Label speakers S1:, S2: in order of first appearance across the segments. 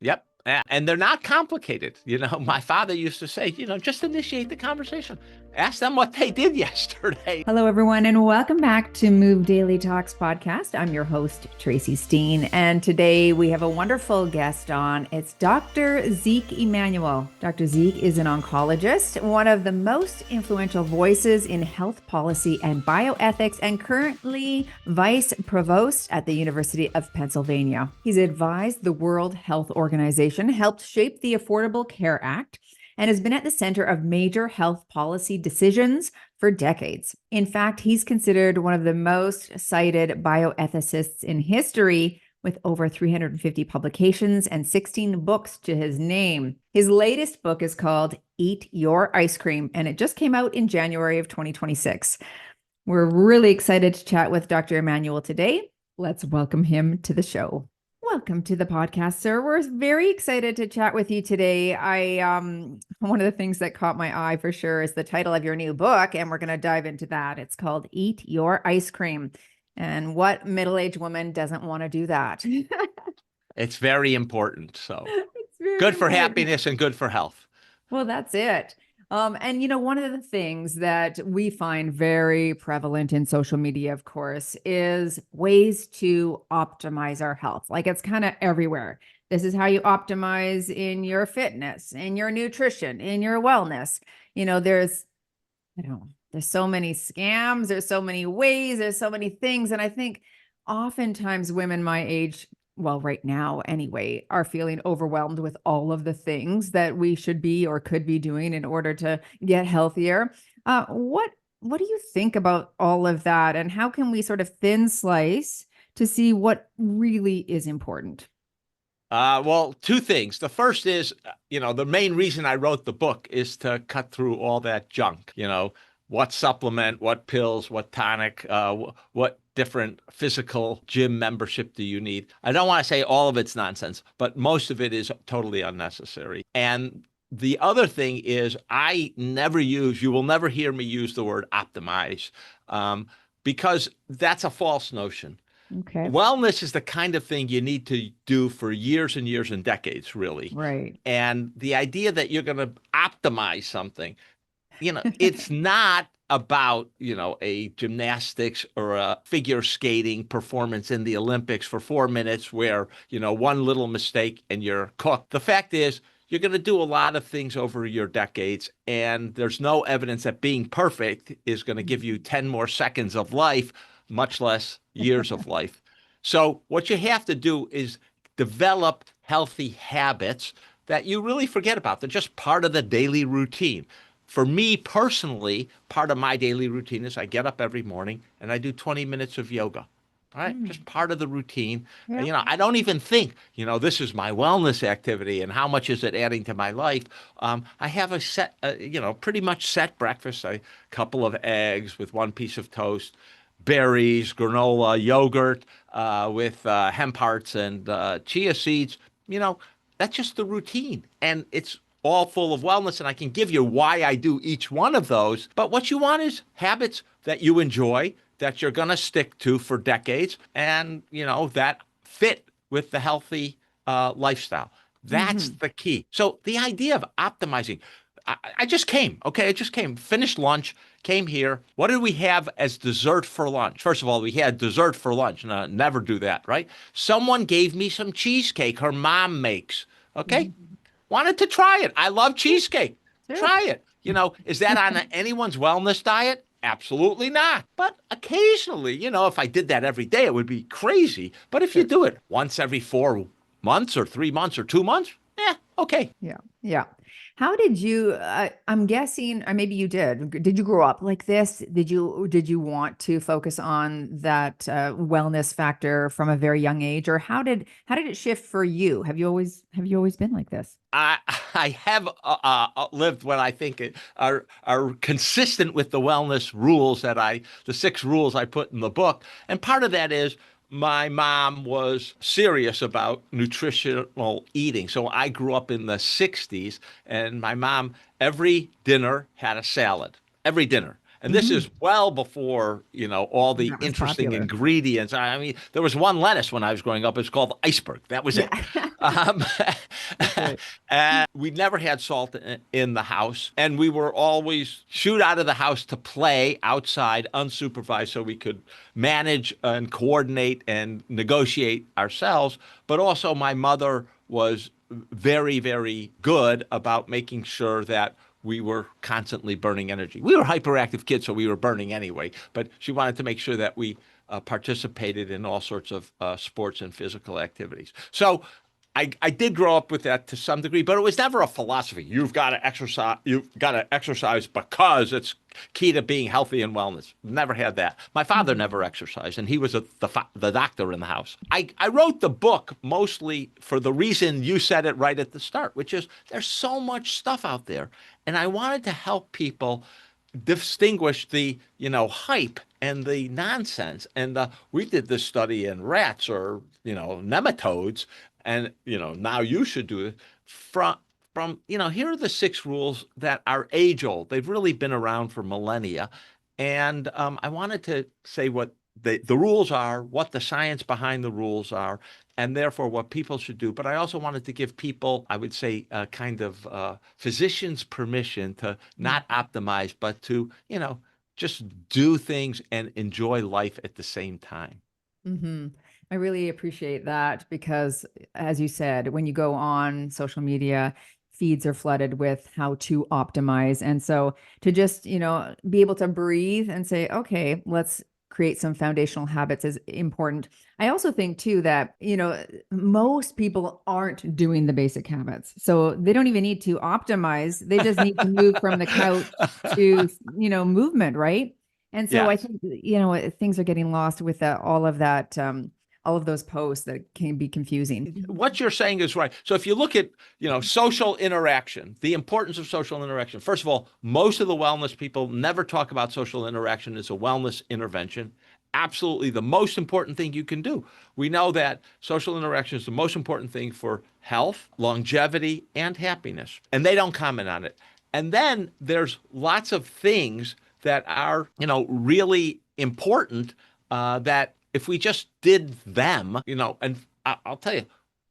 S1: Yep. And they're not complicated. My father used to say, just initiate the conversation. Ask them what they did yesterday.
S2: Hello, everyone, and welcome back to Move Daily Talks podcast. I'm your host, Tracy Steen, and today we have a wonderful guest on. It's Dr. Ezekiel Emanuel. Dr. Zeke is an oncologist, one of the most influential voices in health policy and bioethics, and currently Vice Provost at the University of Pennsylvania. He's advised the World Health Organization, helped shape the Affordable Care Act, and has been at the center of major health policy decisions for decades. In fact, he's considered one of the most cited bioethicists in history, with over 350 publications and 16 books to his name. His latest book is called Eat Your Ice Cream, and it just came out in January of 2026. We're really excited to chat with Dr. Emanuel today. Let's welcome him to the show. Welcome to the podcast, sir. We're very excited to chat with you today. One of the things that caught my eye for sure is the title of your new book, and we're going to dive into that. It's called Eat Your Ice Cream. And what middle-aged woman doesn't want to do that?
S1: It's very important. So
S2: It's very
S1: good for
S2: important.
S1: happiness and good for health.
S2: Well, that's it. And one of the things that we find very prevalent in social media, of course, is ways to optimize our health. Like, it's kind of everywhere. This is how you optimize in your fitness, in your nutrition, in your wellness. There's so many scams, there's so many ways, there's so many things. And I think oftentimes women my age, well, right now anyway, are feeling overwhelmed with all of the things that we should be or could be doing in order to get healthier. What do you think about all of that? And how can we sort of thin slice to see what really is important?
S1: Well, two things. The first is, the main reason I wrote the book is to cut through all that junk, what supplement, what pills, what tonic, what different physical gym membership do you need? I don't want to say all of it's nonsense, but most of it is totally unnecessary. And the other thing is you will never hear me use the word optimize, because that's a false notion.
S2: Okay.
S1: Wellness is the kind of thing you need to do for years and years and decades, really.
S2: Right.
S1: And the idea that you're going to optimize something, it's not about, a gymnastics or a figure skating performance in the Olympics for 4 minutes where, one little mistake and you're cooked. The fact is, you're going to do a lot of things over your decades, and there's no evidence that being perfect is going to give you 10 more seconds of life, much less years of life. So what you have to do is develop healthy habits that you really forget about. They're just part of the daily routine. For me personally, part of my daily routine is I get up every morning and I do 20 minutes of yoga. All right, just part of the routine.
S2: Yeah.
S1: I don't even think, this is my wellness activity and how much is it adding to my life. I have a set, pretty much set breakfast, a couple of eggs with one piece of toast, berries, granola, yogurt with hemp hearts and chia seeds. That's just the routine. And it's all full of wellness, and I can give you why I do each one of those. But what you want is habits that you enjoy, that you're going to stick to for decades, and, that fit with the healthy lifestyle. That's the key. So the idea of optimizing, I just came, okay? I just came, finished lunch, came here. What did we have as dessert for lunch? First of all, we had dessert for lunch. No, never do that, right? Someone gave me some cheesecake her mom makes, okay? Wanted to try it. I love cheesecake.
S2: Sure.
S1: Try it. Is that on anyone's wellness diet? Absolutely not. But occasionally, if I did that every day, it would be crazy. But if you do it once every 4 months or 3 months or 2 months, okay.
S2: Yeah. Yeah. How did you, I'm guessing, or maybe you did you grow up like this? Did you want to focus on that wellness factor from a very young age, or how did it shift for you? Have you always been like this?
S1: I have lived what I think are consistent with the wellness rules the 6 rules I put in the book. And part of that is my mom was serious about nutritional eating. So I grew up in the 60s, and my mom, every dinner had a salad, every dinner. And this is well before, all the
S2: That was
S1: interesting
S2: popular.
S1: ingredients. I mean, there was one lettuce when I was growing up. It's called iceberg. That was it.
S2: Yeah,
S1: Um,
S2: that's right.
S1: and we never had salt in the house. And we were always shoot out of the house to play outside unsupervised so we could manage and coordinate and negotiate ourselves. But also, my mother was very, very good about making sure that we were constantly burning energy. We were hyperactive kids, so we were burning anyway, but she wanted to make sure that we participated in all sorts of sports and physical activities. So I did grow up with that to some degree, but it was never a philosophy. You've got to exercise. You've got to exercise because it's key to being healthy and wellness. Never had that. My father never exercised, and he was the doctor in the house. I wrote the book mostly for the reason you said it right at the start, which is there's so much stuff out there, and I wanted to help people distinguish the hype and the nonsense. And we did this study in rats or nematodes, and now you should do it from here are the 6 rules that are age old. They've really been around for millennia, and I wanted to say what the rules are, what the science behind the rules are, and therefore what people should do. But I also wanted to give people, I would say, kind of physicians permission to not optimize, but to just do things and enjoy life at the same time.
S2: Mm-hmm. I really appreciate that because, as you said, when you go on social media, feeds are flooded with how to optimize. And so to just, be able to breathe and say, okay, let's create some foundational habits is important. I also think too that, most people aren't doing the basic habits. So they don't even need to optimize. They just need to move from the couch to, movement, right? And so I
S1: Yes.
S2: think, things are getting lost with all of that, all of those posts that can be confusing.
S1: What you're saying is right. So if you look at, social interaction, the importance of social interaction, first of all, most of the wellness people never talk about social interaction as a wellness intervention. Absolutely the most important thing you can do. We know that social interaction is the most important thing for health, longevity, and happiness. And they don't comment on it. And then there's lots of things that are, really important that if we just did them, and I'll tell you,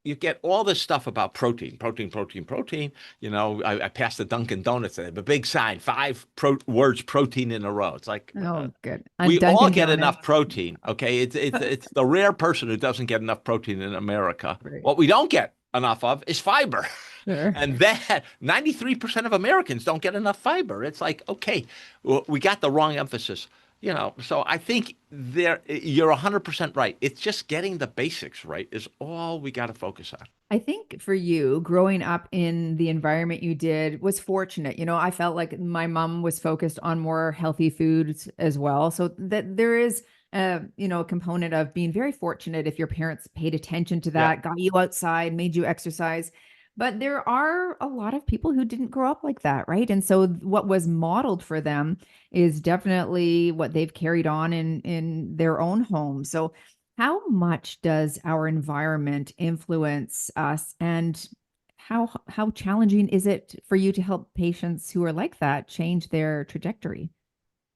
S1: you get all this stuff about protein, protein, protein, protein. I passed the Dunkin' Donuts, they have a big sign, 5 words protein in a row. It's like,
S2: Oh, good. On
S1: we all
S2: Dunkin'
S1: get
S2: Donuts.
S1: enough protein. Okay. It's the rare person who doesn't get enough protein in America.
S2: Right.
S1: What we don't get enough of is fiber.
S2: Sure.
S1: And that 93% of Americans don't get enough fiber. It's like, okay, we got the wrong emphasis. So I think you're 100% right. It's just getting the basics right is all we got to focus on.
S2: I think for you, growing up in the environment you did was fortunate. I felt like my mom was focused on more healthy foods as well. So that there is a component of being very fortunate if your parents paid attention to
S1: Yeah.
S2: that, got you outside, made you exercise. But there are a lot of people who didn't grow up like that, right? And so what was modeled for them is definitely what they've carried on in their own home. So how much does our environment influence us, and how challenging is it for you to help patients who are like that change their trajectory?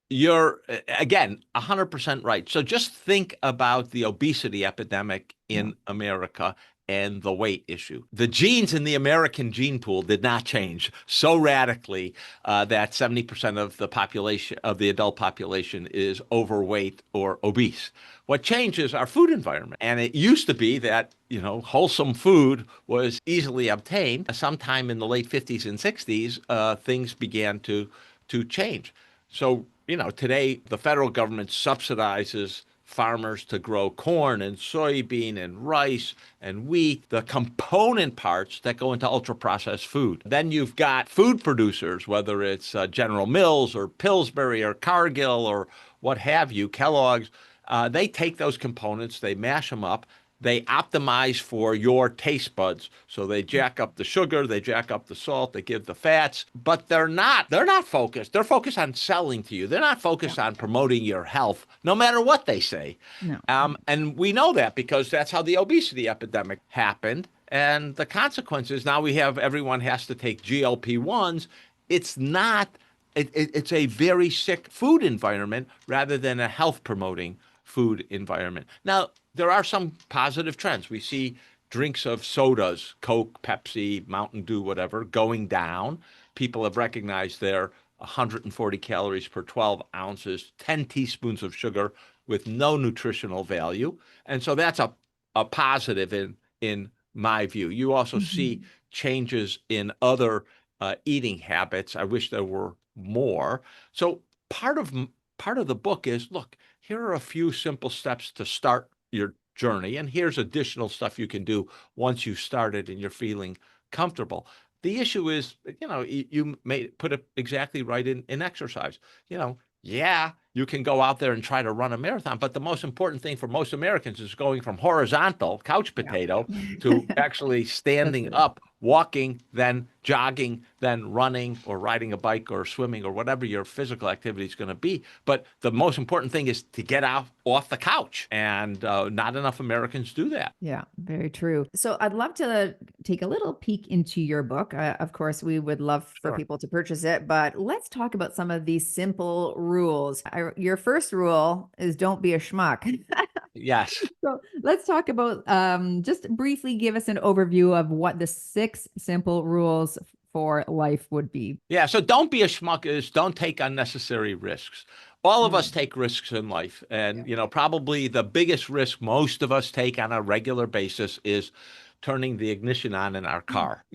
S1: You're, again, 100% right. So just think about the obesity epidemic
S2: Yeah.
S1: in America and the weight issue. The genes in the American gene pool did not change so radically that 70% of the population, of the adult population, is overweight or obese. What changed is our food environment. And it used to be that, wholesome food was easily obtained. Sometime in the late 50s and 60s, things began to change. So, today the federal government subsidizes farmers to grow corn and soybean and rice and wheat, the component parts that go into ultra processed food. Then you've got food producers, whether it's General Mills or Pillsbury or Cargill or what have you, Kellogg's. They take those components, they mash them up, they optimize for your taste buds. So they jack up the sugar, they jack up the salt, they give the fats, but they're not focused. They're focused on selling to you. They're not focused on promoting your health, no matter what they say.
S2: No.
S1: And we know that because that's how the obesity epidemic happened. And the consequences, now everyone has to take GLP-1s. It's not it's a very sick food environment rather than a health promoting food environment. Now, there are some positive trends. We see drinks of sodas, Coke, Pepsi, Mountain Dew, whatever, going down. People have recognized they're 140 calories per 12 ounces, 10 teaspoons of sugar with no nutritional value. And so that's a positive in my view. You also see
S2: Mhm.
S1: changes in other eating habits. I wish there were more. So part of part of the book is, look, here are a few simple steps to start your journey, and here's additional stuff you can do once you've started and you're feeling comfortable. The issue is, you may put it exactly right in exercise. Yeah, you can go out there and try to run a marathon, but the most important thing for most Americans is going from horizontal couch
S2: Yeah.
S1: potato to actually
S2: That's
S1: standing
S2: it.
S1: up, walking, then jogging, then running or riding a bike or swimming or whatever your physical activity is going to be. But the most important thing is to get out off the couch, and not enough Americans do that.
S2: Yeah, very true. So I'd love to take a little peek into your book. Of course, we would love for
S1: Sure.
S2: people to purchase it, but let's talk about some of these simple rules. Your first rule is don't be a schmuck.
S1: Yes.
S2: So let's talk about just briefly give us an overview of what the 6 simple rules for life would be.
S1: Yeah, so don't be a schmuck is don't take unnecessary risks. All of us
S2: Mm,
S1: take risks in life, and
S2: yeah.
S1: probably the biggest risk most of us take on a regular basis is turning the ignition on in our car.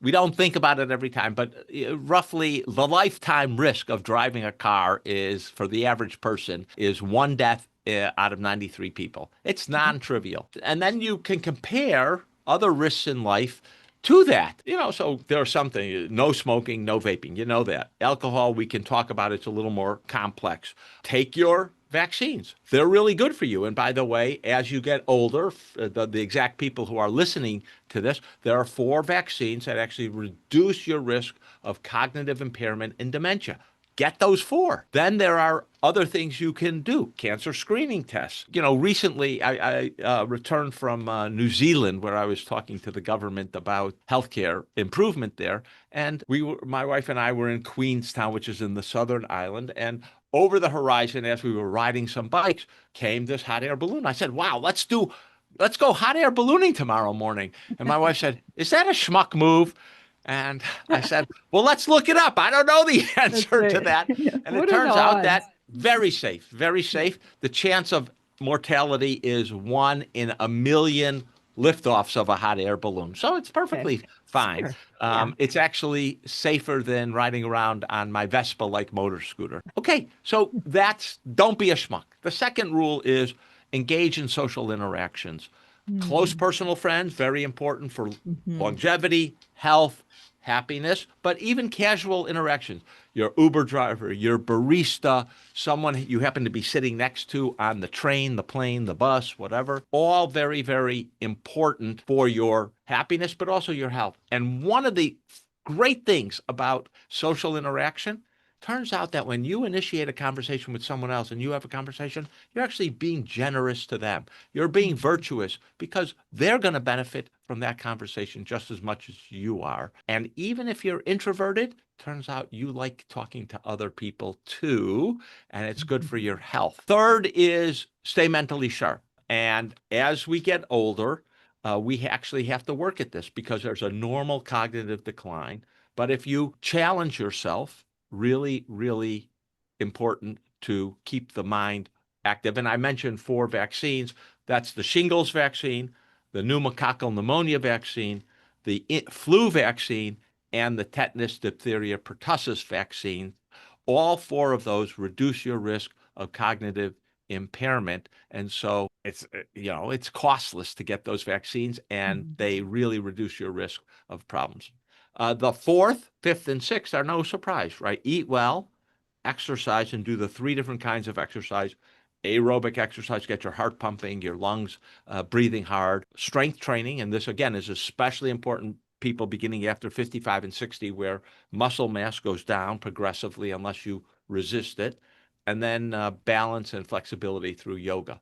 S1: We don't think about it every time, but roughly the lifetime risk of driving a car is, for the average person, is one death out of 93 people. It's non-trivial. And then you can compare other risks in life to that. So there's something, no smoking, no vaping. You know that. Alcohol, we can talk about, it's a little more complex. Take your vaccines. They're really good for you. And by the way, as you get older, the exact people who are listening to this, there are 4 vaccines that actually reduce your risk of cognitive impairment and dementia. Get those 4. Then there are other things you can do. Cancer screening tests. Recently I returned from New Zealand, where I was talking to the government about healthcare improvement there. And my wife and I were in Queenstown, which is in the Southern Island. And over the horizon, as we were riding some bikes, came this hot air balloon. I said, wow, let's go hot air ballooning tomorrow morning. And my wife said, is that a schmuck move? And I said, well, let's look it up. I don't know the
S2: That's
S1: answer to
S2: right.
S1: that. And it
S2: What are the
S1: turns out that
S2: odds?
S1: very safe, very
S2: Yeah.
S1: safe. The chance of mortality is 1 in a million liftoffs of a hot air balloon. So it's
S2: Okay.
S1: perfectly fine.
S2: Sure. Yeah.
S1: It's actually safer than riding around on my Vespa like motor scooter. Okay, so that's don't be a schmuck. The second rule is engage in social interactions. Close
S2: Mhm.
S1: personal friends, very important for
S2: Mhm.
S1: longevity, health, happiness, but even casual interactions. Your Uber driver, your barista, someone you happen to be sitting next to on the train, the plane, the bus, whatever, all very, very important for your happiness, but also your health. And one of the great things about social interaction, turns out that when you initiate a conversation with someone else and you have a conversation, you're actually being generous to them. You're being
S2: Mhm.
S1: virtuous because they're going to benefit from that conversation just as much as you are. And even if you're introverted, turns out you like talking to other people too, and it's good for your health. Third is stay mentally sharp. And as we get older, we actually have to work at this because there's a normal cognitive decline. But if you challenge yourself, really, really important to keep the mind active. And I mentioned 4 vaccines. That's the shingles vaccine, the pneumococcal pneumonia vaccine, the flu vaccine, and the tetanus, diphtheria, pertussis vaccine. All 4 of those reduce your risk of cognitive impairment. And so it's costless to get those vaccines, and they
S2: Mhm.
S1: really reduce your risk of problems. The fourth, fifth, and sixth are no surprise, right? Eat well, exercise, and do the 3 different kinds of exercise. Aerobic exercise, get your heart pumping, your lungs breathing hard. Strength training, and this again is especially important people beginning after 55 and 60, where muscle mass goes down progressively unless you resist it. And then balance and flexibility through yoga.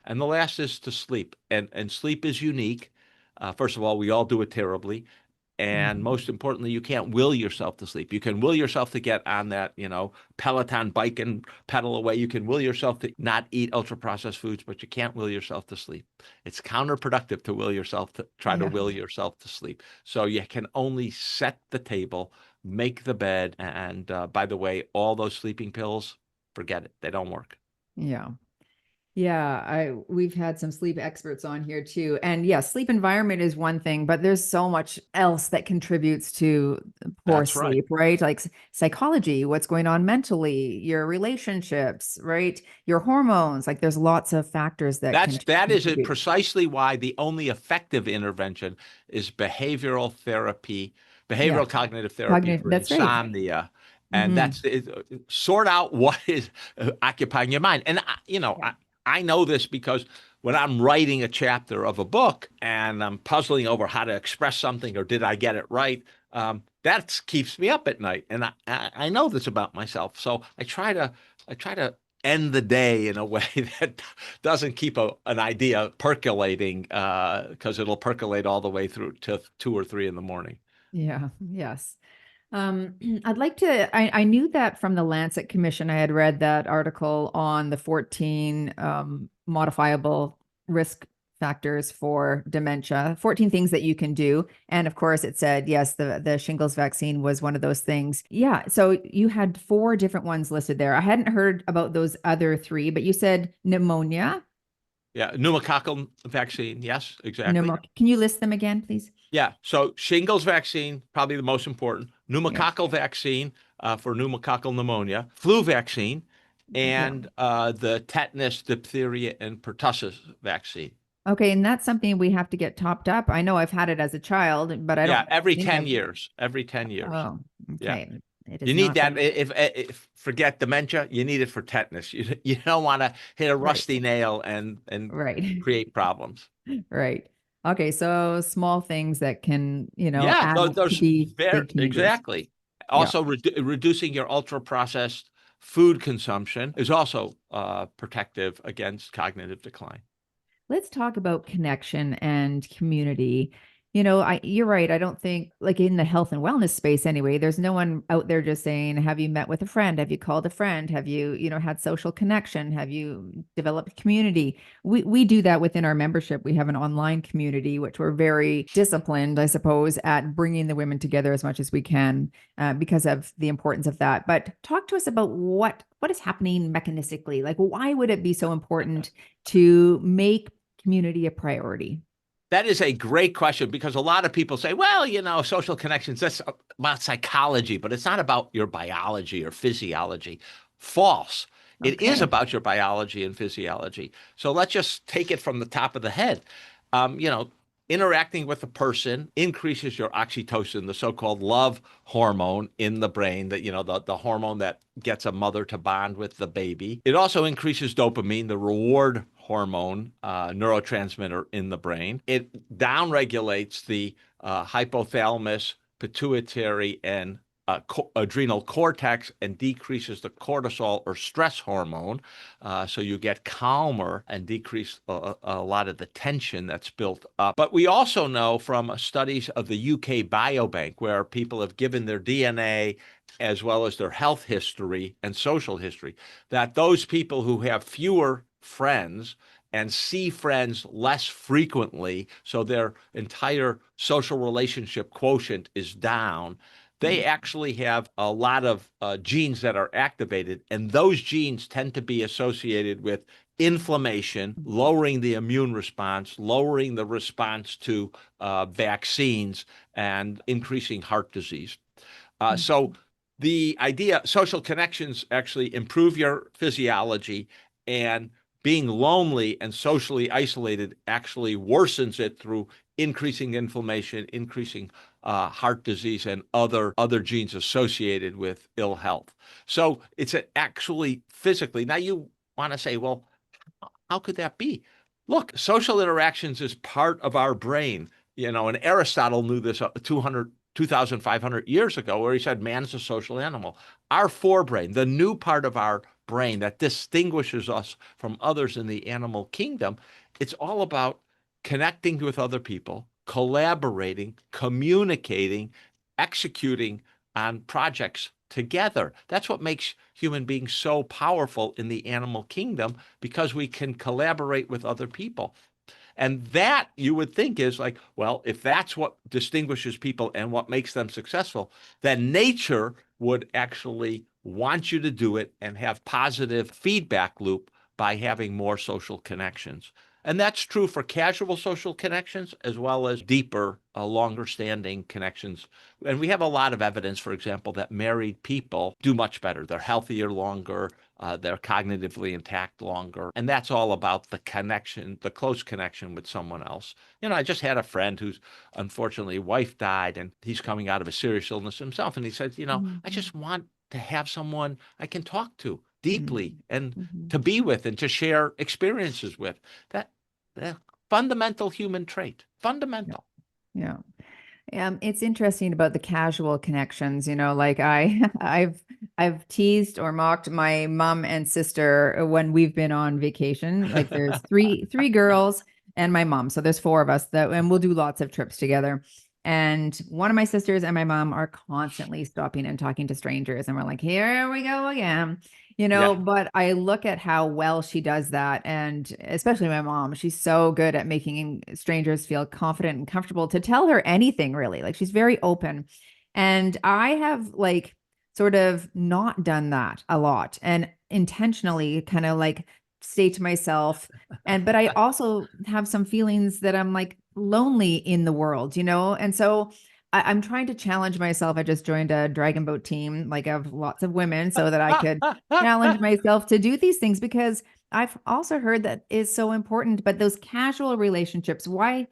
S1: And the last is to sleep. And sleep is unique. First of all, we all do it terribly. And
S2: Mhm.
S1: most importantly, you can't will yourself to sleep. You can will yourself to get on that, Peloton bike and pedal away. You can will yourself to not eat ultra processed foods, but you can't will yourself to sleep. It's counterproductive to will yourself to try to
S2: Yeah.
S1: will yourself to sleep. So you can only set the table, make the bed. And by the way, all those sleeping pills, forget it. They don't work.
S2: Yeah. Yeah, we've had some sleep experts on here too. And yeah, sleep environment is one thing, but there's so much else that contributes to poor
S1: That's right.
S2: sleep, right? Like psychology, what's going on mentally, your relationships, right? Your hormones, like there's lots of factors that can
S1: That is it,
S2: contribute.
S1: precisely why the only effective intervention is behavioral therapy,
S2: Yeah,
S1: behavioral cognitive therapy
S2: cognitive,
S1: for
S2: that's right.
S1: insomnia. And
S2: Hmm.
S1: that's it, sort out what is occupying your mind. And
S2: Yeah.
S1: I know this because when I'm writing a chapter of a book and I'm puzzling over how to express something or did I get it right, that keeps me up at night. And I know this about myself, so I try to end the day in a way that doesn't keep an idea percolating because it'll percolate all the way through to 2 or 3 in the morning.
S2: Yeah. Yes. I'd like to. I knew that from the Lancet Commission. I had read that article on the 14 modifiable risk factors for dementia, 14 things that you can do. And of course, it said, yes, the shingles vaccine was one of those things. Yeah. So you had four different ones listed there. I hadn't heard about those other three, but you said pneumonia.
S1: Yeah, pneumococcal vaccine. Yes, exactly.
S2: Can you list them again, please?
S1: Yeah, so shingles vaccine, probably the most important.
S2: Yeah.
S1: Pneumococcal vaccine for pneumococcal pneumonia, flu vaccine,
S2: Yeah.
S1: and the tetanus, diphtheria, and pertussis vaccine.
S2: Okay, and that's something we have to get topped up. I know I've had it as a child, but I
S1: Yeah,
S2: don't
S1: every
S2: think
S1: 10
S2: I've.
S1: years. Every 10 years.
S2: Oh,
S1: Yeah.
S2: okay. It
S1: You
S2: has
S1: need
S2: not
S1: that
S2: been
S1: if forget dementia, you need it for tetanus. You don't want to hit a
S2: right.
S1: rusty nail and
S2: Right.
S1: create problems.
S2: Right. Okay, so small things that can,
S1: Yeah,
S2: add up to
S1: those
S2: be
S1: very
S2: big changes.
S1: exactly.
S2: Yeah.
S1: Also, reducing your ultra processed food consumption is also protective against cognitive decline.
S2: Let's talk about connection and community. You're right. I don't think, like in the health and wellness space anyway, there's no one out there just saying, have you met with a friend? Have you called a friend? Have you, had social connection? Have you developed community? We do that within our membership. We have an online community, which we're very disciplined, I suppose, at bringing the women together as much as we can because of the importance of that. But talk to us about what is happening mechanistically. Like, why would it be so important to make community a priority?
S1: That is a great question because a lot of people say, well, social connections, that's about psychology, but it's not about your biology or physiology. False. It is
S2: Okay.
S1: about your biology and physiology. So let's just take it from the top of the head. Um, you know, Interacting with a person increases your oxytocin, the so-called love hormone in the brain, that the hormone that gets a mother to bond with the baby. It also increases dopamine, the reward hormone, neurotransmitter in the brain. It downregulates the hypothalamus, pituitary, and adrenal cortex and decreases the cortisol or stress hormone. So you get calmer and decrease a lot of the tension that's built up. But we also know from studies of the UK Biobank, where people have given their DNA as well as their health history and social history, that those people who have fewer friends and see friends less frequently, so their entire social relationship quotient is down, they actually have a lot of genes that are activated, and those genes tend to be associated with inflammation, lowering the immune response, lowering the response to vaccines, and increasing heart disease. So the idea, social connections actually improve your physiology, and being lonely and socially isolated actually worsens it through increasing inflammation, increasing heart disease, and other genes associated with ill health. So it's actually physically. Now you want to say, well, how could that be? Look, social interactions is part of our brain. And Aristotle knew this 2,500 years ago, where he said man is a social animal. Our forebrain, the new part of our brain that distinguishes us from others in the animal kingdom, it's all about connecting with other people, collaborating, communicating, executing on projects together. That's what makes human beings so powerful in the animal kingdom, because we can collaborate with other people. And that, you would think, is like, well, if that's what distinguishes people and what makes them successful, then nature would actually want you to do it and have positive feedback loop by having more social connections. And that's true for casual social connections as well as deeper, longer standing connections. And we have a lot of evidence, for example, that married people do much better. They're healthier longer. They're cognitively intact longer. And that's all about the connection, the close connection with someone else. I just had a friend whose, unfortunately, wife died, and he's coming out of a serious illness himself. And he said, I just want to have someone I can talk to deeply and to be with and to share experiences with. That fundamental human trait, fundamental.
S2: Yeah. It's interesting about the casual connections, like I've teased or mocked my mom and sister when we've been on vacation. Like there's three girls and my mom. So there's four of us and we'll do lots of trips together. And one of my sisters and my mom are constantly stopping and talking to strangers. And we're like, here we go again, but I look at how well she does that. And especially my mom, she's so good at making strangers feel confident and comfortable to tell her anything, really. Like she's very open. And I have sort of not done that a lot and intentionally kind of stay to myself. But I also have some feelings that I'm lonely in the world, And so I'm trying to challenge myself. I just joined a dragon boat team, of lots of women, so that I could challenge myself to do these things, because I've also heard that is so important. But those casual relationships, why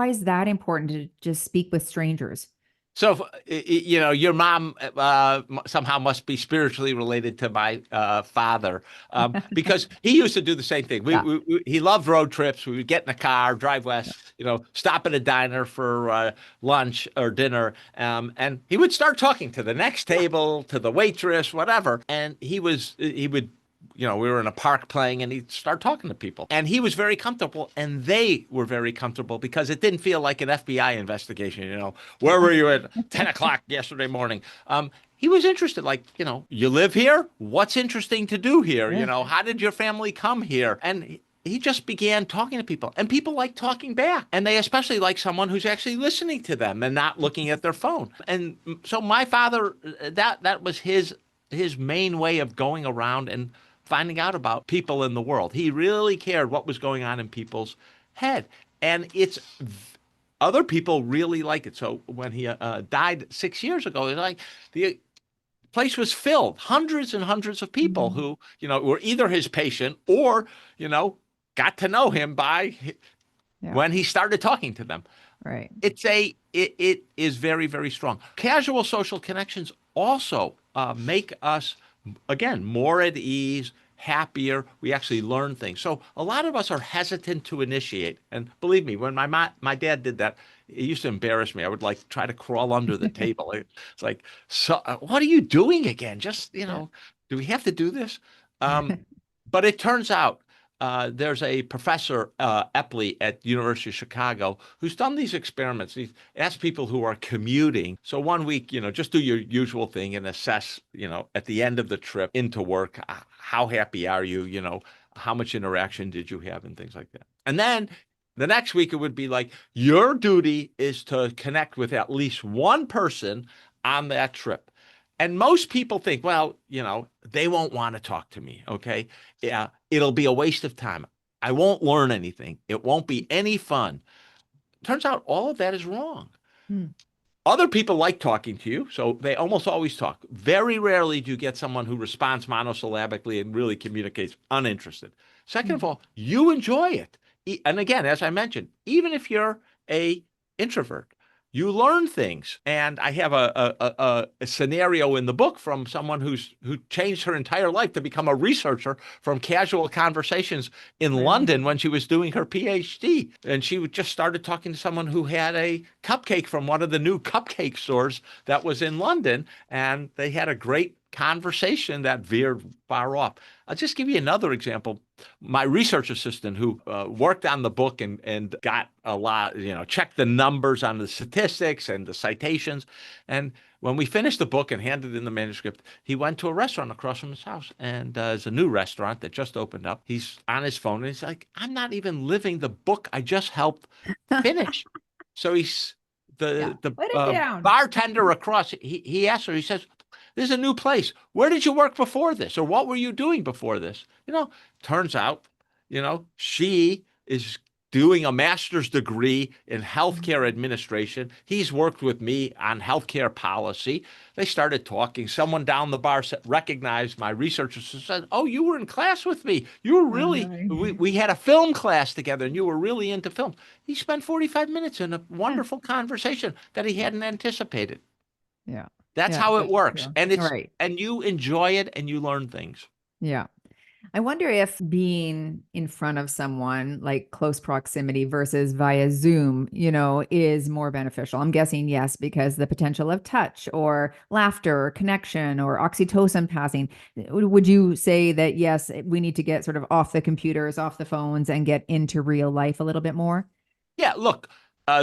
S2: is that important to just speak with strangers?
S1: So, your mom somehow must be spiritually related to my father, because he used to do the same thing. He loved road trips. We would get in a car, drive west, stop at a diner for lunch or dinner, and he would start talking to the next table, to the waitress, whatever. And he would we were in a park playing, and he'd start talking to people. And he was very comfortable, and they were very comfortable, because it didn't feel like an FBI investigation. Where were you at 10 o'clock yesterday morning? He was interested, you live here? What's interesting to do here?
S2: Yeah.
S1: How did your family come here? And he just began talking to people, and people like talking back, and they especially like someone who's actually listening to them and not looking at their phone. And so my father, that was his main way of going around and finding out about people in the world. He really cared what was going on in people's head. And other people really like it. So when he died 6 years ago, the place was filled, hundreds and hundreds of people who, were either his patient or, got to know him by when he started talking to them.
S2: Right.
S1: It is very, very strong. Casual social connections also make us, again, more at ease, happier. We actually learn things. So a lot of us are hesitant to initiate. And believe me, when my dad did that, it used to embarrass me. I would try to crawl under the table. It's like, so what are you doing again? Just, do we have to do this? But it turns out there's a professor, Epley, at the University of Chicago, who's done these experiments. He's asked people who are commuting. So 1 week, just do your usual thing and assess, at the end of the trip into work, how happy are you? How much interaction did you have and things like that. And then the next week, it would be your duty is to connect with at least one person on that trip. And most people think, well, they won't want to talk to me. Okay. Yeah. It'll be a waste of time. I won't learn anything. It won't be any fun. Turns out all of that is wrong. Other people like talking to you, so they almost always talk. Very rarely do you get someone who responds monosyllabically and really communicates uninterested. Second of all, you enjoy it. And again, as I mentioned, even if you're a introvert, you learn things. And I have a scenario in the book from someone who changed her entire life to become a researcher from casual conversations in London when she was doing her PhD. And she just started talking to someone who had a cupcake from one of the new cupcake stores that was in London. And they had a great conversation that veered far off. I'll just give you another example. My research assistant who worked on the book and got a lot, checked the numbers on the statistics and the citations. And when we finished the book and handed in the manuscript, he went to a restaurant across from his house. And it's a new restaurant that just opened up. He's on his phone and he's like, I'm not even living the book I just helped finish. So he's
S2: Yeah.
S1: the
S2: Put it down.
S1: bartender across, he asked her, he says, this is a new place. Where did you work before this? Or what were you doing before this? Turns out, she is doing a master's degree in healthcare administration. He's worked with me on healthcare policy. They started talking. Someone down the bar recognized my research and said, oh, you were in class with me. You were really, we had a film class together and you were really into film. He spent 45 minutes in a wonderful conversation that he hadn't anticipated.
S2: Yeah.
S1: That's how it works. And
S2: right.
S1: And you enjoy it and you learn things.
S2: Yeah. I wonder if being in front of someone, like close proximity versus via Zoom, is more beneficial. I'm guessing yes, because the potential of touch or laughter or connection or oxytocin passing. Would you say that, yes, we need to get sort of off the computers, off the phones, and get into real life a little bit more?
S1: Yeah, look,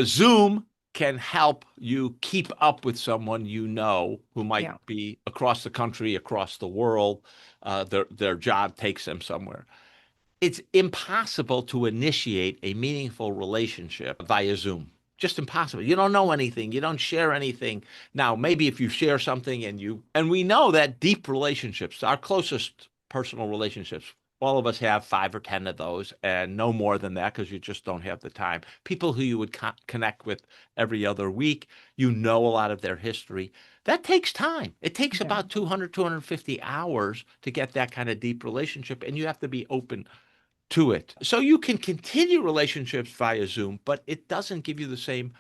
S1: Zoom can help you keep up with someone who might be across the country, across the world. Their job takes them somewhere. It's impossible to initiate a meaningful relationship via Zoom. Just impossible. You don't know anything. You don't share anything. Now, maybe if you share something and we know that deep relationships, our closest personal relationships, all of us have 5 or 10 of those and no more than that because you just don't have the time. People who you would connect with every other week, a lot of their history. That takes time. It takes about 200, 250 hours to get that kind of deep relationship, and you have to be open to it. So you can continue relationships via Zoom, but it doesn't give you the same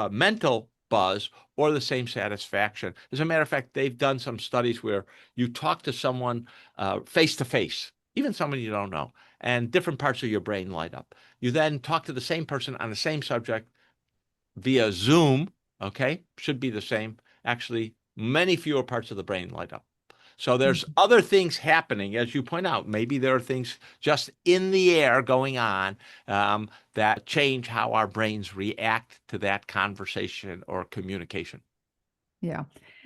S1: mental buzz or the same satisfaction. As a matter of fact, they've done some studies where you talk to someone face to face, even someone you don't know, and different parts of your brain light up. You then talk to the same person on the same subject via Zoom, okay? Should be the same. Actually, many fewer parts of the brain light up. So there's other things happening, as you point out. Maybe there are things just in the air going on that change how our brains react to that conversation or communication.
S2: Yeah.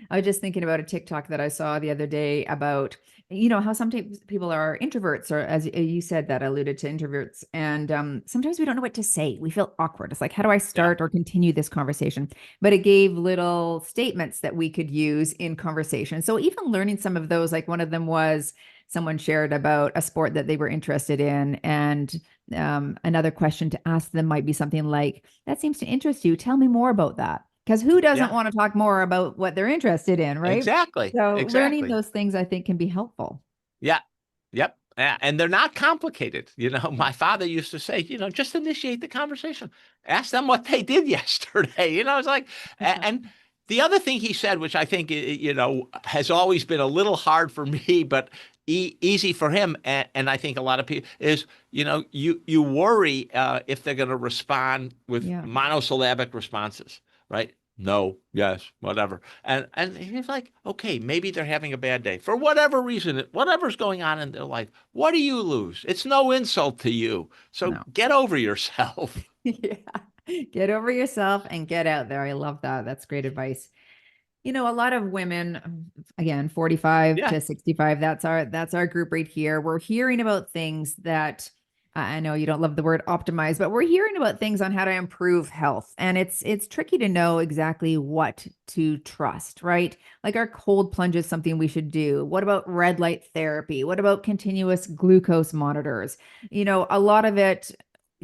S2: I was just thinking about a TikTok that I saw the other day about, how sometimes people are introverts, or as you said, that alluded to introverts. And sometimes we don't know what to say. We feel awkward. It's like, how do I start or continue this conversation? But it gave little statements that we could use in conversation. So even learning some of those, like one of them was someone shared about a sport that they were interested in. And another question to ask them might be something like, that seems to interest you. Tell me more about that. Because who doesn't want to talk more about what they're interested in, right?
S1: Exactly.
S2: So learning those things, I think, can be helpful.
S1: Yeah. Yep. And they're not complicated. My father used to say, just initiate the conversation. Ask them what they did yesterday. It's like, and the other thing he said, which I think, has always been a little hard for me, but easy for him, and I think a lot of people, is, you worry if they're going to respond with monosyllabic responses. Right? No, yes, whatever. And he's like, okay, maybe they're having a bad day for whatever reason, whatever's going on in their life. What do you lose? It's no insult to you. So get over yourself.
S2: Yeah. Get over yourself and get out there. I love that. That's great advice. A lot of women, again, 45 to 65, that's our group right here. We're hearing about things that, I know you don't love the word optimize, but we're hearing about things on how to improve health. And it's tricky to know exactly what to trust, right? Like, are cold plunges something we should do? What about red light therapy? What about continuous glucose monitors? A lot of it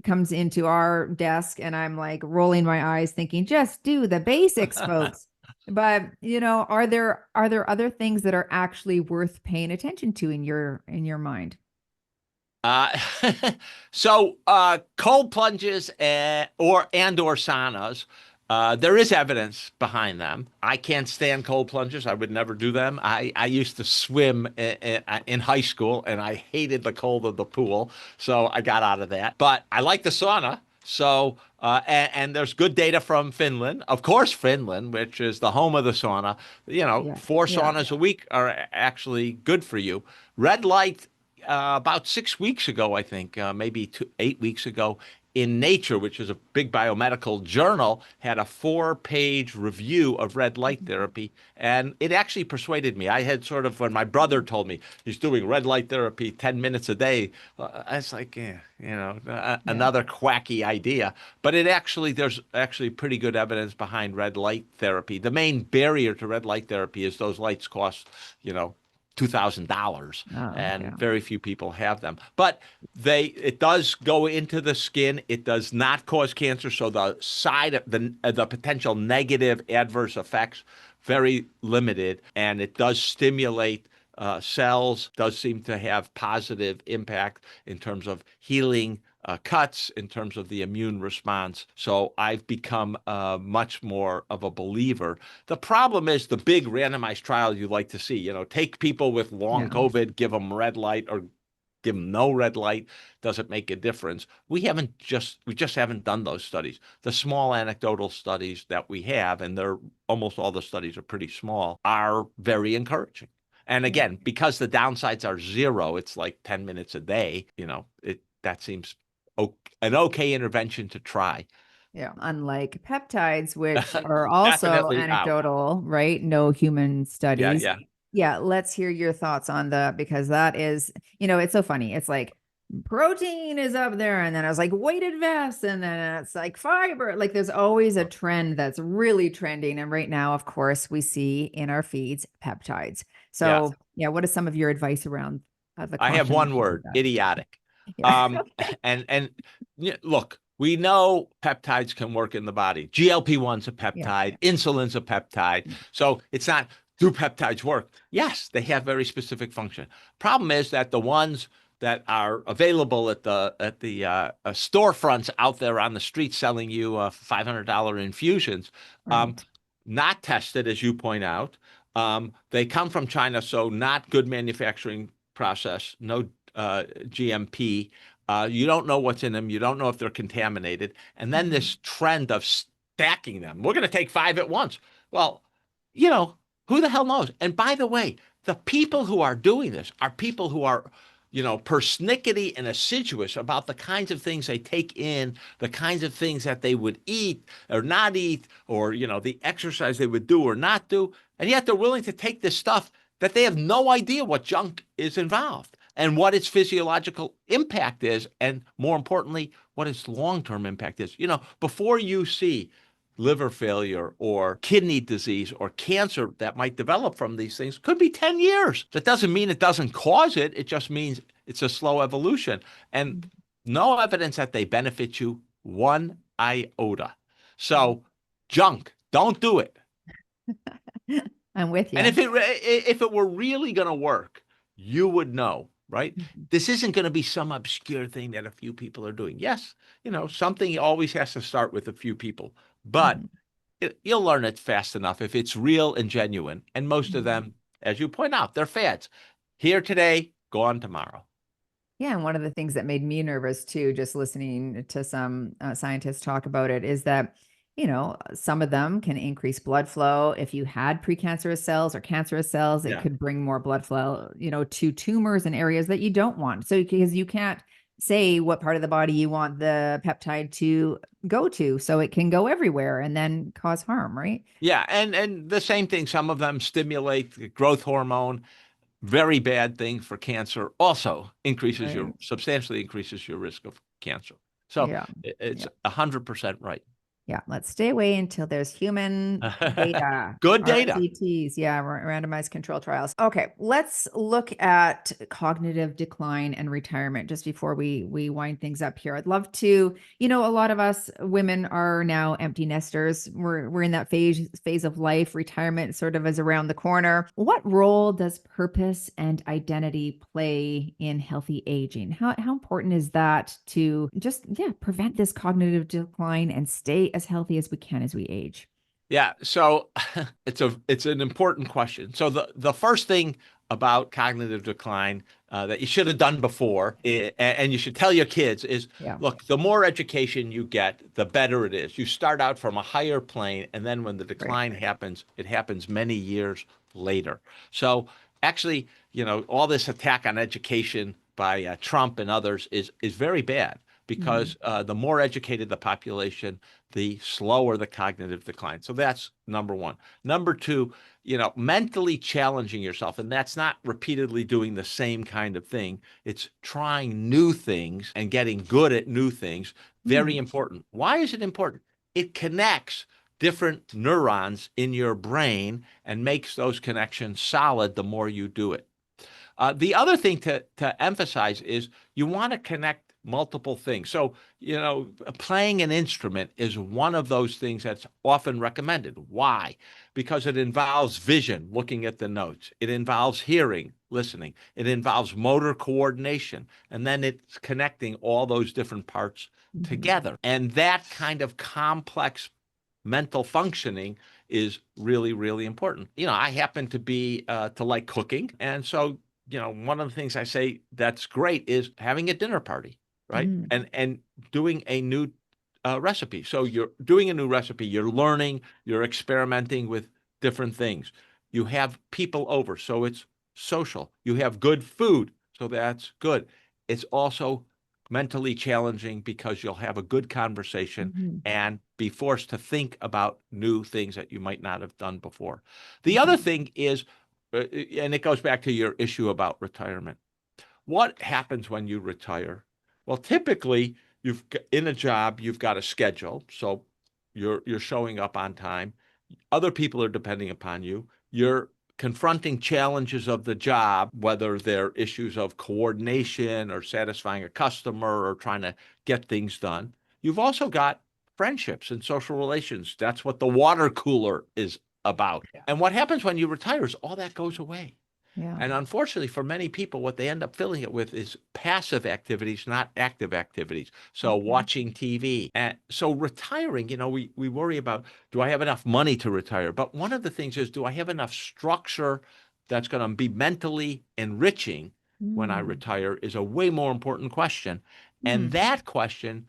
S2: comes into our desk and I'm like rolling my eyes thinking, just do the basics, folks. But, are there other things that are actually worth paying attention to in your mind?
S1: So cold plunges or saunas, there is evidence behind them. I can't stand cold plunges. I would never do them. I used to swim in high school and I hated the cold of the pool. So I got out of that. But I like the sauna. So, and there's good data from Finland, of course, Finland, which is the home of the sauna.
S2: Yeah.
S1: Four
S2: Yeah.
S1: saunas a week are actually good for you. Red light, about 6 weeks ago, I think, maybe 8 weeks ago, in Nature, which is a big biomedical journal, had a 4-page review of red light therapy. And it actually persuaded me. I had sort of, when my brother told me he's doing red light therapy 10 minutes a day, I was like,
S2: Yeah.
S1: another quacky idea. But there's actually pretty good evidence behind red light therapy. The main barrier to red light therapy is those lights cost, you know, $2,000,
S2: Oh,
S1: and
S2: yeah.
S1: very few people have them. But it does go into the skin. It does not cause cancer. So the potential negative adverse effects very limited, and it does stimulate cells. Does seem to have positive impact in terms of healing cuts, in terms of the immune response. So I've become much more of a believer. The problem is the big randomized trial you like to see. Take people with long
S2: Yeah.
S1: COVID, give them red light, or give them no red light. Doesn't make a difference. We just haven't done those studies. The small anecdotal studies that we have, and they're almost all the studies are pretty small, are very encouraging. And
S2: Yeah.
S1: again, because the downsides are zero, it's like 10 minutes a day, that seems an okay intervention to try.
S2: Yeah. Unlike peptides, which are also
S1: Definitely out.
S2: anecdotal, right? No human
S1: Yeah,
S2: studies.
S1: yeah.
S2: Yeah. Let's hear your thoughts on because that is, it's so funny. It's like protein is up there, and then I was like weighted vest, and then it's like fiber. Like there's always a trend that's really trending. And right now, of course, we see in our feeds peptides.
S1: Yeah.
S2: So, yeah, what is some of your advice around the
S1: I have
S2: caution
S1: one
S2: with
S1: word,
S2: that?
S1: idiotic.
S2: Yeah.
S1: Um, and look, we know peptides can work in the body. GLP-1's a
S2: Yeah.
S1: peptide, insulin's a peptide. So it's not, do peptides work? Yes, they have very specific function. Problem is that the ones that are available at the storefronts out there on the street selling you $500 infusions, um,
S2: Right.
S1: not tested, as you point out. They come from China, so not good manufacturing process, no GMP. You don't know what's in them. You don't know if they're contaminated. And then this trend of stacking them. We're going to take 5 at once. Well, who the hell knows? And by the way, the people who are doing this are people who are, persnickety and assiduous about the kinds of things they take in, the kinds of things that they would eat or not eat, or, the exercise they would do or not do. And yet they're willing to take this stuff that they have no idea what junk is involved and what its physiological impact is. And more importantly, what its long-term impact is. Before you see liver failure or kidney disease or cancer that might develop from these things, could be 10 years. That doesn't mean it doesn't cause it. It just means it's a slow evolution. And no evidence that they benefit you one iota. So junk, don't do it.
S2: I'm with
S1: And
S2: you.
S1: if it were really going to work, you would know, right? This isn't going to be some obscure thing that a few people are doing. Yes, something always has to start with a few people, but you'll learn it fast enough if it's real and genuine. And most of them, as you point out, they're fads. Here today, gone tomorrow.
S2: Yeah, and one of the things that made me nervous too, just listening to some scientists talk about it, is that, some of them can increase blood flow. If you had precancerous cells or cancerous cells, it
S1: Yeah.
S2: could bring more blood flow, to tumors and areas that you don't want. So because you can't say what part of the body you want the peptide to go to, so it can go everywhere and then cause harm, right?
S1: Yeah, and the same thing, some of them stimulate the growth hormone. Very bad thing for cancer. Also
S2: Right.
S1: substantially increases your risk of cancer. So
S2: Yeah.
S1: it's
S2: Yeah.
S1: 100% right.
S2: Yeah, let's stay away until there's human data,
S1: Good data.
S2: RCTs, yeah, randomized control trials. Okay, let's look at cognitive decline and retirement just before we wind things up here. I'd love to, a lot of us women are now empty nesters. We're in that phase of life. Retirement sort of is around the corner. What role does purpose and identity play in healthy aging? How important is that to just prevent this cognitive decline and stay as healthy as we can as we age?
S1: Yeah, so it's an important question. So the first thing about cognitive decline that you should have done before, and you should tell your kids is,
S2: Yeah.
S1: look, the more education you get, the better it is. You start out from a higher plane, and then when the
S2: Right.
S1: decline happens, it happens many years later. So actually, all this attack on education by Trump and others is very bad
S2: Mm.
S1: because the more educated the population, the slower the cognitive decline. So that's number one. Number two, mentally challenging yourself. And that's not repeatedly doing the same kind of thing. It's trying new things and getting good at new things. Very
S2: Mm.
S1: important. Why is it important? It connects different neurons in your brain and makes those connections solid the more you do it. The other thing to emphasize is you want to connect multiple things. So, playing an instrument is one of those things that's often recommended. Why? Because it involves vision, looking at the notes. It involves hearing, listening. It involves motor coordination. And then it's connecting all those different parts
S2: Mhm.
S1: together. And that kind of complex mental functioning is really, really important. I happen to like cooking. And so, one of the things I say that's great is having a dinner party, right?
S2: Mm.
S1: And doing a new recipe. So you're doing a new recipe, you're learning, you're experimenting with different things. You have people over, so it's social. You have good food, so that's good. It's also mentally challenging because you'll have a good conversation
S2: Mhm.
S1: and be forced to think about new things that you might not have done before. The other
S2: Mhm.
S1: thing is, and it goes back to your issue about retirement. What happens when you retire? Well, typically, in a job, you've got a schedule, so you're showing up on time. Other people are depending upon you. You're confronting challenges of the job, whether they're issues of coordination or satisfying a customer or trying to get things done. You've also got friendships and social relations. That's what the water cooler is about.
S2: Yeah.
S1: And what happens when you retire is all that goes away.
S2: Yeah.
S1: And unfortunately, for many people, what they end up filling it with is passive activities, not active activities. So
S2: Mhm.
S1: watching TV. And so retiring, we worry about, do I have enough money to retire? But one of the things is, do I have enough structure that's going to be mentally enriching when I
S2: Mm.
S1: retire is a way more important question. And
S2: Mm.
S1: that question,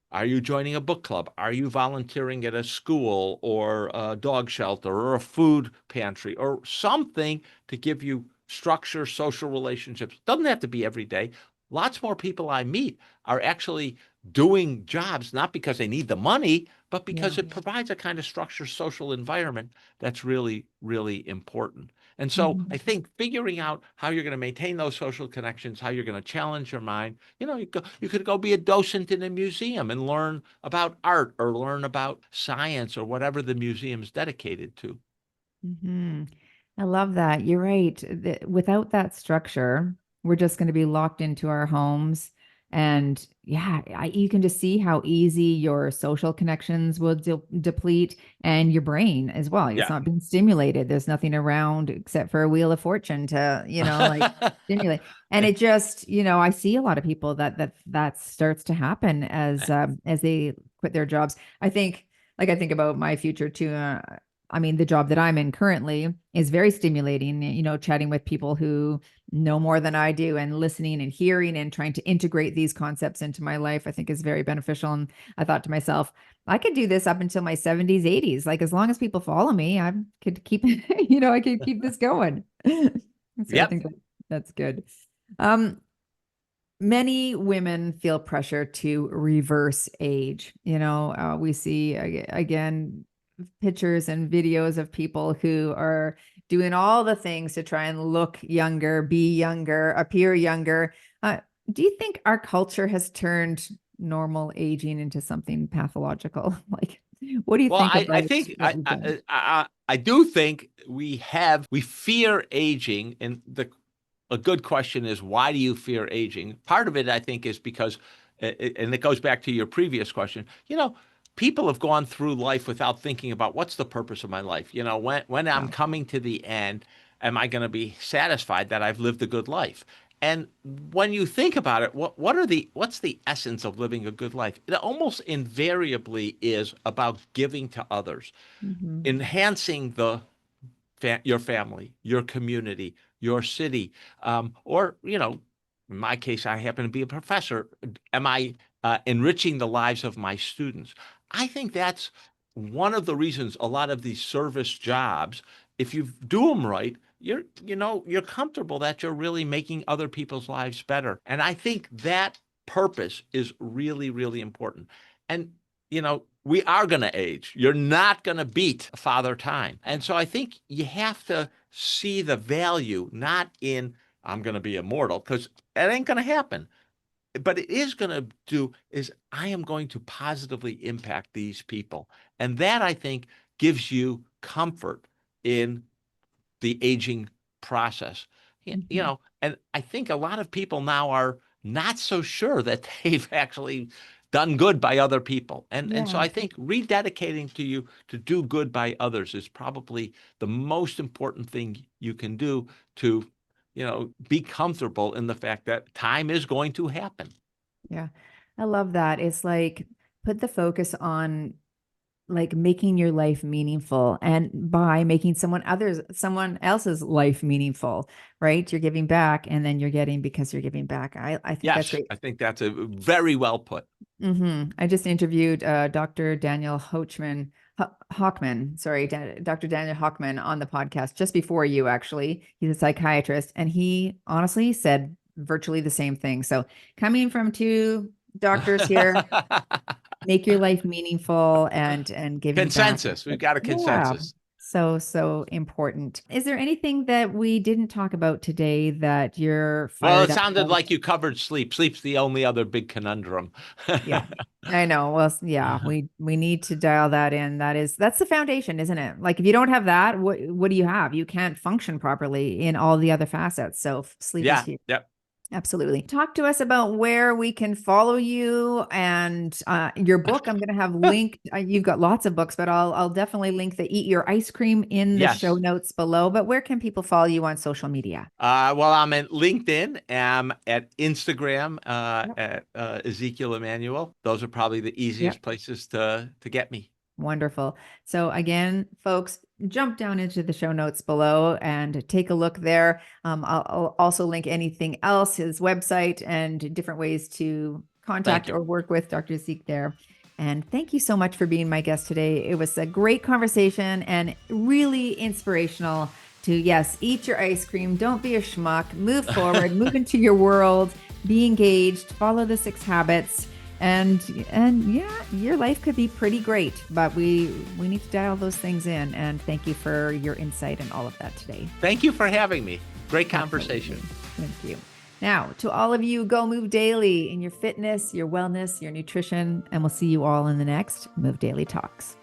S1: are you joining a book club? Are you volunteering at a school or a dog shelter or a food pantry or something to give you structure, social relationships? Doesn't have to be every day. Lots more people I meet are actually doing jobs not because they need the money, but because
S2: Yeah.
S1: it provides a kind of structured social environment that's really, really important. And so I
S2: Mhm.
S1: think figuring out how you're going to maintain those social connections, how you're going to challenge your mind, you could go be a docent in a museum and learn about art or learn about science or whatever the museum's dedicated to.
S2: Mhm. I love that. You're right. Without that structure, we're just going to be locked into our homes. And yeah, you can just see how easy your social connections will deplete and your brain as well. It's
S1: Yeah.
S2: not being stimulated. There's nothing around except for a wheel of fortune to, like stimulate. And it just, I see a lot of people that starts to happen as they quit their jobs. I think about my future too. I mean, the job that I'm in currently is very stimulating, chatting with people who know more than I do and listening and hearing and trying to integrate these concepts into my life, I think is very beneficial. And I thought to myself, I could do this up until my 70s, 80s. Like, as long as people follow me, I could keep, I could keep this going. So I
S1: Yep.
S2: think that's good. Um, Many women feel pressure to reverse age. We see again pictures and videos of people who are doing all the things to try and look younger, be younger, appear younger. Do you think our culture has turned normal aging into something pathological? Like, what do you
S1: Well,
S2: think
S1: I
S2: about
S1: think
S2: what we've done?
S1: I do think we fear aging, and a good question is, why do you fear aging? Part of it, I think, is because, and it goes back to your previous question. People have gone through life without thinking about what's the purpose of my life. When I'm
S2: Yeah.
S1: coming to the end, am I going to be satisfied that I've lived a good life? And when you think about it, what's the essence of living a good life? It almost invariably is about giving to others,
S2: Hmm.
S1: enhancing your family, your community, your city? Or, in my case, I happen to be a professor. Am I enriching the lives of my students? I think that's one of the reasons a lot of these service jobs, if you do them right, you're comfortable that you're really making other people's lives better. And I think that purpose is really, really important. And, we are going to age. You're not going to beat Father Time. And so I think you have to see the value not in, I'm going to be immortal, because that ain't going to happen. But it is going to do is I am going to positively impact these people. And that, I think, gives you comfort in the aging process. And I think a lot of people now are not so sure that they've actually done good by other people. And so
S2: Yeah.
S1: I think rededicating to you to do good by others is probably the most important thing you can do to, be comfortable in the fact that time is going to happen.
S2: Yeah. I love that. It's like put the focus on like making your life meaningful, and by making someone else's life meaningful, right? You're giving back, and then you're getting because you're giving back. I think that's
S1: Yes,
S2: great.
S1: I think that's a very well put.
S2: I just interviewed Dr. Daniel Hochman, sorry, Dr. Daniel Hochman on the podcast just before you, actually. He's a psychiatrist, and he honestly said virtually the same thing. So coming from two doctors here, make your life meaningful and giving back.
S1: Consensus. We've got a
S2: Yeah.
S1: consensus.
S2: So important. Is there anything that we didn't talk about today that you're
S1: Well, it
S2: fired up
S1: sounded
S2: about?
S1: like you covered sleep. Sleep's the only other big conundrum.
S2: Yeah, I know. Well, yeah, we need to dial that in. That's the foundation, isn't it? Like if you don't have that, what do you have? You can't function properly in all the other facets. So sleep is
S1: Yeah,
S2: huge.
S1: yep.
S2: Absolutely. Talk to us about where we can follow you and your book. I'm going to have linked. You've got lots of books, but I'll definitely link the Eat Your Ice Cream in the show
S1: Yes.
S2: notes below. But where can people follow you on social media?
S1: Well, I'm at LinkedIn. I'm at Instagram
S2: Yep.
S1: at Ezekiel Emanuel. Those are probably the
S2: Yep.
S1: easiest places to get me.
S2: Wonderful. So again, folks, jump down into the show notes below and take a look there. I'll also link anything else, his website, and different ways to
S1: Thank
S2: contact
S1: you.
S2: or work with Dr. Zeke there. And thank you so much for being my guest today. It was a great conversation and really inspirational to, yes, eat your ice cream. Don't be a schmuck. Move forward, move into your world, be engaged, follow the 6 habits. And yeah, your life could be pretty great, but we need to dial those things in. And thank you for your insight and all of that today.
S1: Thank you for having me. Great conversation.
S2: Absolutely. Thank you. Now, to all of you, go move daily in your fitness, your wellness, your nutrition, and we'll see you all in the next Move Daily Talks.